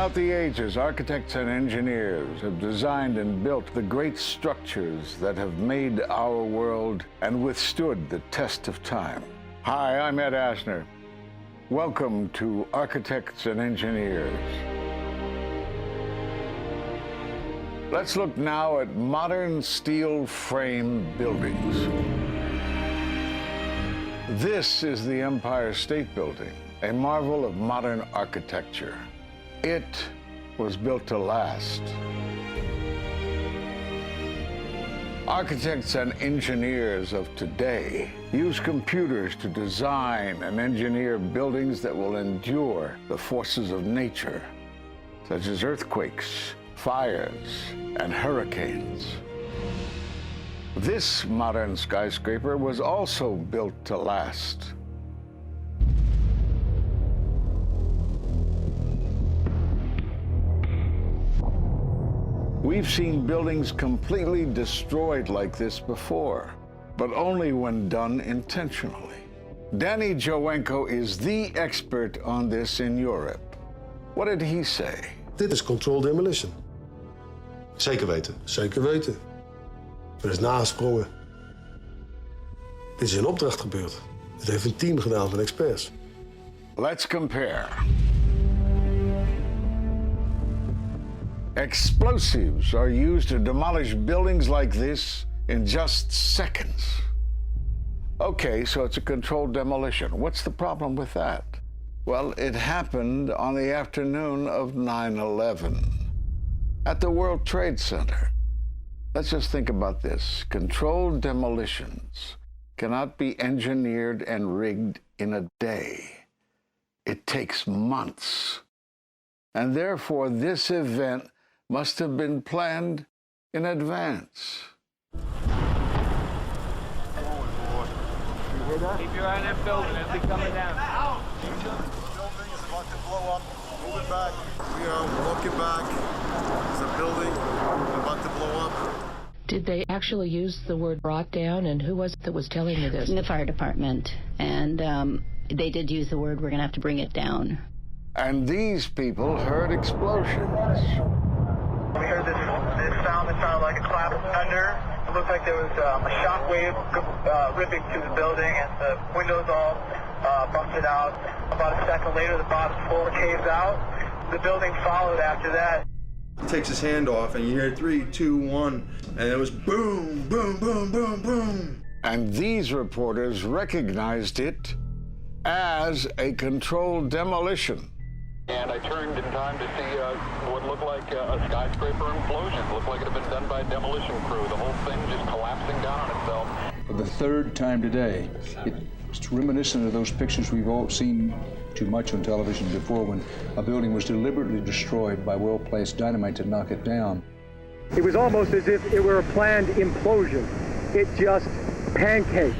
Throughout the ages, architects and engineers have designed and built the great structures that have made our world and withstood the test of time. Hi, I'm Ed Asner. Welcome to Architects and Engineers. Let's look now at modern steel frame buildings. This is the Empire State Building, a marvel of modern architecture. It was built to last. Architects and engineers of today use computers to design and engineer buildings that will endure the forces of nature, such as earthquakes, fires, and hurricanes. This modern skyscraper was also built to last. We've seen buildings completely destroyed like this before, but only when done intentionally. Danny Jowenko is the expert on this in Europe. What did he say? Dit is controlled demolition. Zeker weten. Zeker weten. Er is nagesprongen. Dit is in opdracht gebeurd. Dit heeft een team gedaan van experts. Let's compare. Explosives are used to demolish buildings like this in just seconds. Okay, so it's a controlled demolition. What's the problem with that? Well, it happened on the afternoon of 9/11 at the World Trade Center. Let's just think about this. Controlled demolitions cannot be engineered and rigged in a day. It takes months. And therefore, this event must have been planned in advance. Keep your eye on that building as they coming down. Building is about to blow up. Moving back. We are walking back. There's a building about to blow up. Did they actually use the word brought down, and who was it that was telling you this? The fire department, and they did use the word, we're going to have to bring it down. And these people heard explosions. We heard this sound that sounded like a clap of thunder. It looked like there was a shock wave ripping through the building, and the windows all busted out. About a second later, the bottom floor caves out. The building followed after that. He takes his hand off, and you hear 3, 2, 1, and it was boom, boom, boom, boom, boom. And these reporters recognized it as a controlled demolition. And I turned in time to see what looked like a skyscraper implosion. Looked like it had been done by a demolition crew. The whole thing just collapsing down on itself. For the third time today, it's reminiscent of those pictures we've all seen too much on television before, when a building was deliberately destroyed by well-placed dynamite to knock it down. It was almost as if it were a planned implosion. It just pancaked.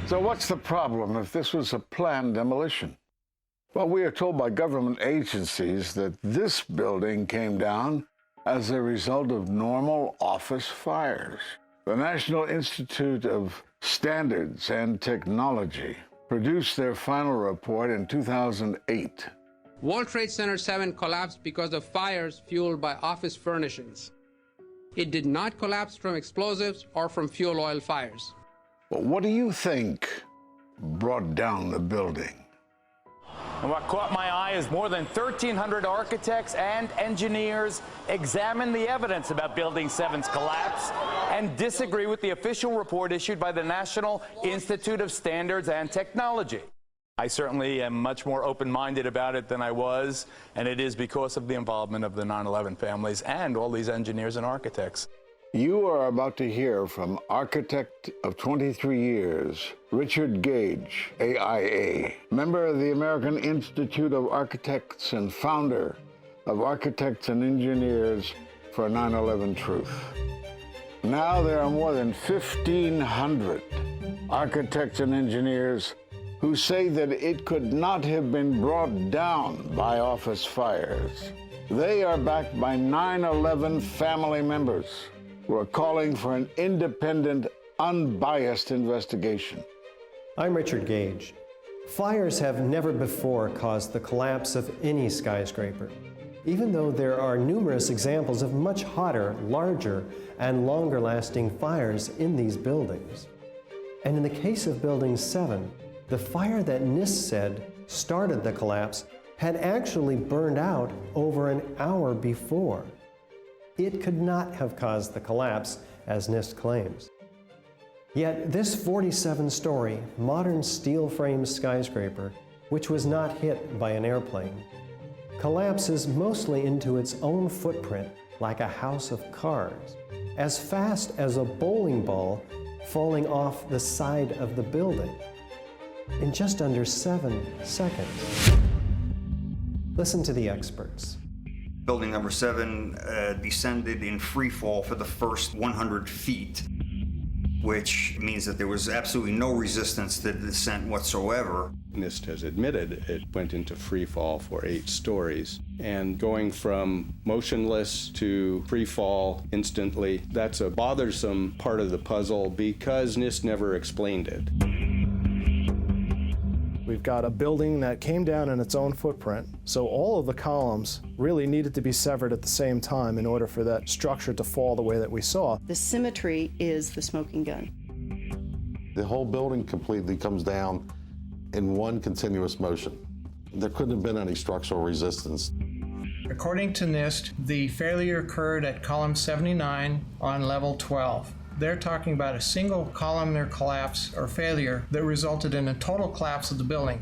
So what's the problem if this was a planned demolition? Well, we are told by government agencies that this building came down as a result of normal office fires. The National Institute of Standards and Technology produced their final report in 2008. World Trade Center 7 collapsed because of fires fueled by office furnishings. It did not collapse from explosives or from fuel oil fires. Well, what do you think brought down the building? And what caught my eye is more than 1,300 architects and engineers examined the evidence about Building 7's collapse and disagree with the official report issued by the National Institute of Standards and Technology. I certainly am much more open-minded about it than I was, and it is because of the involvement of the 9/11 families and all these engineers and architects. You are about to hear from architect of 23 years, Richard Gage, AIA, member of the American Institute of Architects and founder of Architects and Engineers for 9/11 Truth. Now there are more than 1,500 architects and engineers who say that it could not have been brought down by office fires. They are backed by 9/11 family members who are calling for an independent, unbiased investigation. I'm Richard Gage. Fires have never before caused the collapse of any skyscraper. even though there are numerous examples of much hotter, larger, and longer-lasting fires in these buildings. And in the case of Building 7, the fire that NIST said started the collapse had actually burned out over an hour before. It could not have caused the collapse, as NIST claims. Yet this 47-story, modern steel-frame skyscraper, which was not hit by an airplane, collapses mostly into its own footprint like a house of cards, as fast as a bowling ball falling off the side of the building, in just under 7 seconds. Listen to the experts. Building number 7 descended in free fall for the first 100 feet, which means that there was absolutely no resistance to the descent whatsoever. NIST has admitted it went into free fall for 8 stories. And going from motionless to free fall instantly, that's a bothersome part of the puzzle because NIST never explained it. We've got a building that came down in its own footprint, so all of the columns really needed to be severed at the same time in order for that structure to fall the way that we saw. The symmetry is the smoking gun. The whole building completely comes down in one continuous motion. There couldn't have been any structural resistance. According to NIST, the failure occurred at column 79 on level 12. They're talking about a single columnar collapse or failure that resulted in a total collapse of the building.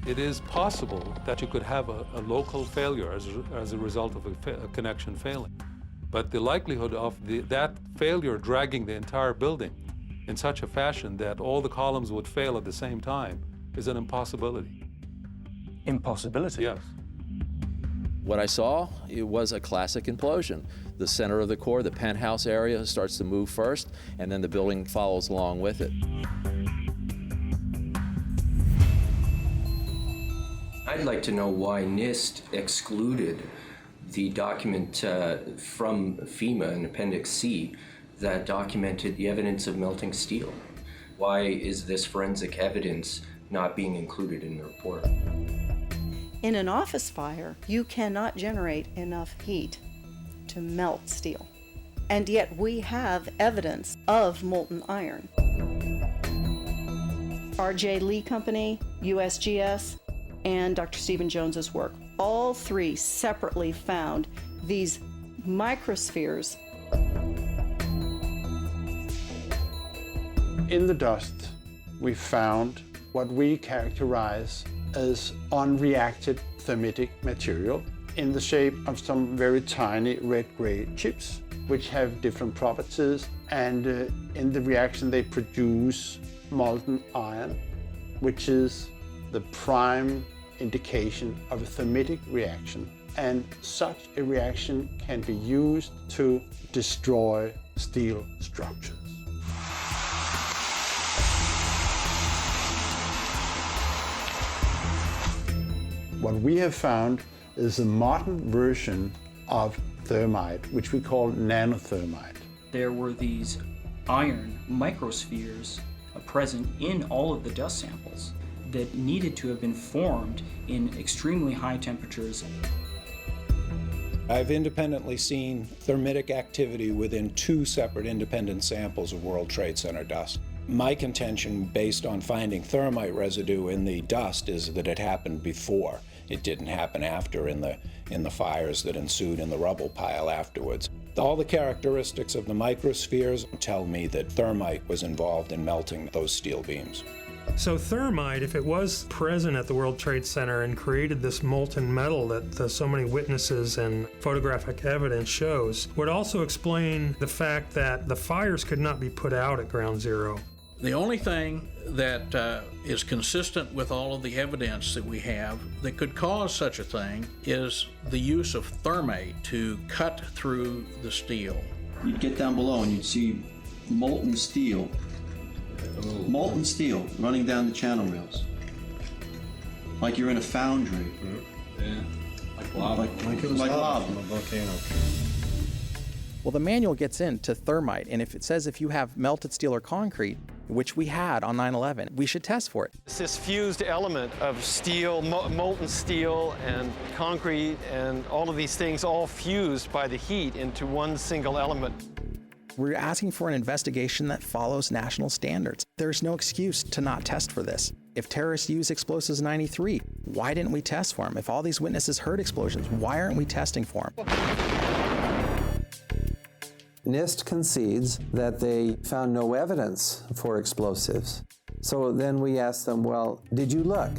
It is possible that you could have a local failure as a result of a connection failing. But the likelihood of that failure dragging the entire building in such a fashion that all the columns would fail at the same time is an impossibility. Impossibility? Yes. What I saw, it was a classic implosion. The center of the core, the penthouse area, starts to move first, and then the building follows along with it. I'd like to know why NIST excluded the document from FEMA in Appendix C that documented the evidence of melting steel. Why is this forensic evidence not being included in the report? In an office fire, you cannot generate enough heat to melt steel. And yet we have evidence of molten iron. R.J. Lee Company, USGS, and Dr. Stephen Jones's work, all three separately found these microspheres. In the dust, we found what we characterize as unreacted thermitic material in the shape of some very tiny red-gray chips, which have different properties, and in the reaction they produce molten iron, which is the prime indication of a thermitic reaction. And such a reaction can be used to destroy steel structures. What we have found is a modern version of thermite, which we call nanothermite. There were these iron microspheres present in all of the dust samples that needed to have been formed in extremely high temperatures. I've independently seen thermitic activity within 2 separate independent samples of World Trade Center dust. My contention, based on finding thermite residue in the dust, is that it happened before. It didn't happen after in the fires that ensued in the rubble pile afterwards. All the characteristics of the microspheres tell me that thermite was involved in melting those steel beams. So thermite, if it was present at the World Trade Center and created this molten metal that so many witnesses and photographic evidence shows, would also explain the fact that the fires could not be put out at Ground Zero. The only thing that is consistent with all of the evidence that we have that could cause such a thing is the use of thermite to cut through the steel. You'd get down below and you'd see molten steel running down the channel rails. Like you're in a foundry. Yeah. Like lava. Like it was lava from a volcano. Well, the manual gets into thermite, and if it says if you have melted steel or concrete, which we had on 9/11. We should test for it. This fused element of steel, molten steel and concrete and all of these things all fused by the heat into one single element. We're asking for an investigation that follows national standards. There's no excuse to not test for this. If terrorists used explosives in '93, why didn't we test for them? If all these witnesses heard explosions, why aren't we testing for them? NIST concedes that they found no evidence for explosives. So then we asked them, well, did you look?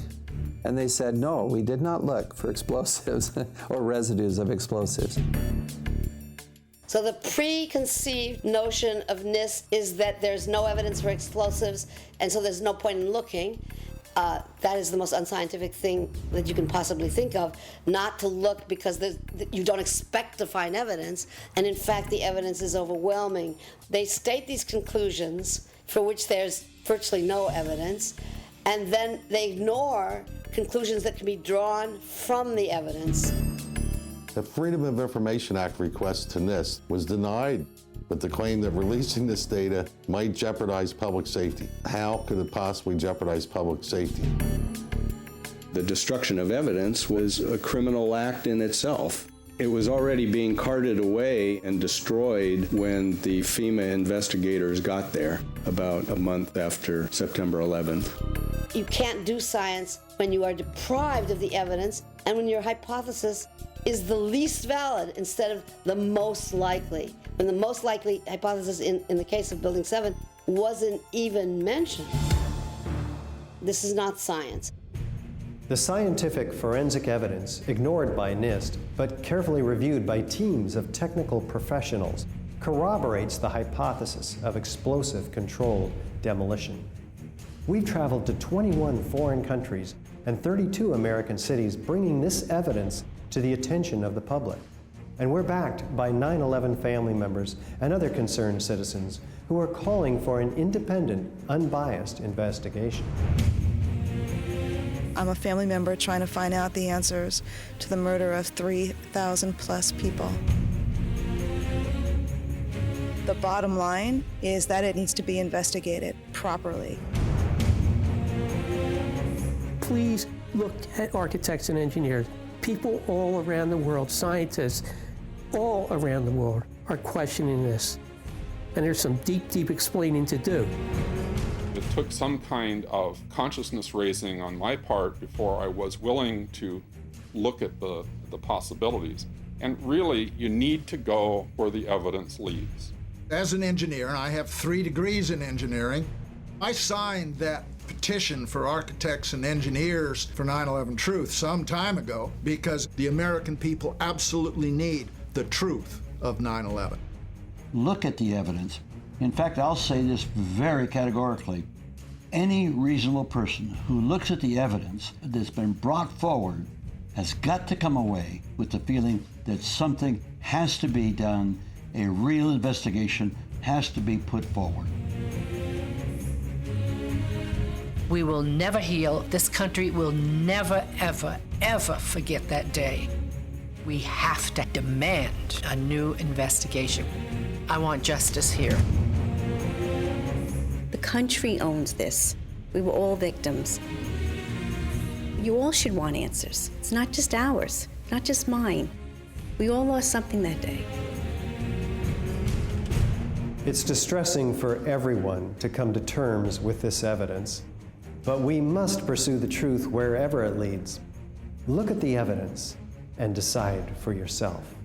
And they said, no, we did not look for explosives or residues of explosives. So the preconceived notion of NIST is that there's no evidence for explosives, and so there's no point in looking. That is the most unscientific thing that you can possibly think of, not to look because you don't expect to find evidence, and in fact the evidence is overwhelming. They state these conclusions for which there's virtually no evidence, and then they ignore conclusions that can be drawn from the evidence. The Freedom of Information Act request to NIST was denied with the claim that releasing this data might jeopardize public safety. How could it possibly jeopardize public safety? The destruction of evidence was a criminal act in itself. It was already being carted away and destroyed when the FEMA investigators got there about a month after September 11th. You can't do science when you are deprived of the evidence and when your hypothesis is the least valid instead of the most likely. When the most likely hypothesis in the case of Building 7 wasn't even mentioned. This is not science. The scientific forensic evidence, ignored by NIST, but carefully reviewed by teams of technical professionals, corroborates the hypothesis of explosive controlled demolition. We've traveled to 21 foreign countries and 32 American cities, bringing this evidence to the attention of the public. And we're backed by 9/11 family members and other concerned citizens who are calling for an independent, unbiased investigation. I'm a family member trying to find out the answers to the murder of 3,000 plus people. The bottom line is that it needs to be investigated properly. Please look at architects and engineers. People all around the world, scientists all around the world are questioning this. And there's some deep, deep explaining to do. It took some kind of consciousness raising on my part before I was willing to look at the possibilities. And really, you need to go where the evidence leads. As an engineer, and I have 3 degrees in engineering, I signed that petition for architects and engineers for 9/11 Truth some time ago because the American people absolutely need the truth of 9/11. Look at the evidence. In fact, I'll say this very categorically. Any reasonable person who looks at the evidence that's been brought forward has got to come away with the feeling that something has to be done, a real investigation has to be put forward. We will never heal. This country will never, ever, ever forget that day. We have to demand a new investigation. I want justice here. The country owns this. We were all victims. You all should want answers. It's not just ours, not just mine. We all lost something that day. It's distressing for everyone to come to terms with this evidence, but we must pursue the truth wherever it leads. Look at the evidence and decide for yourself.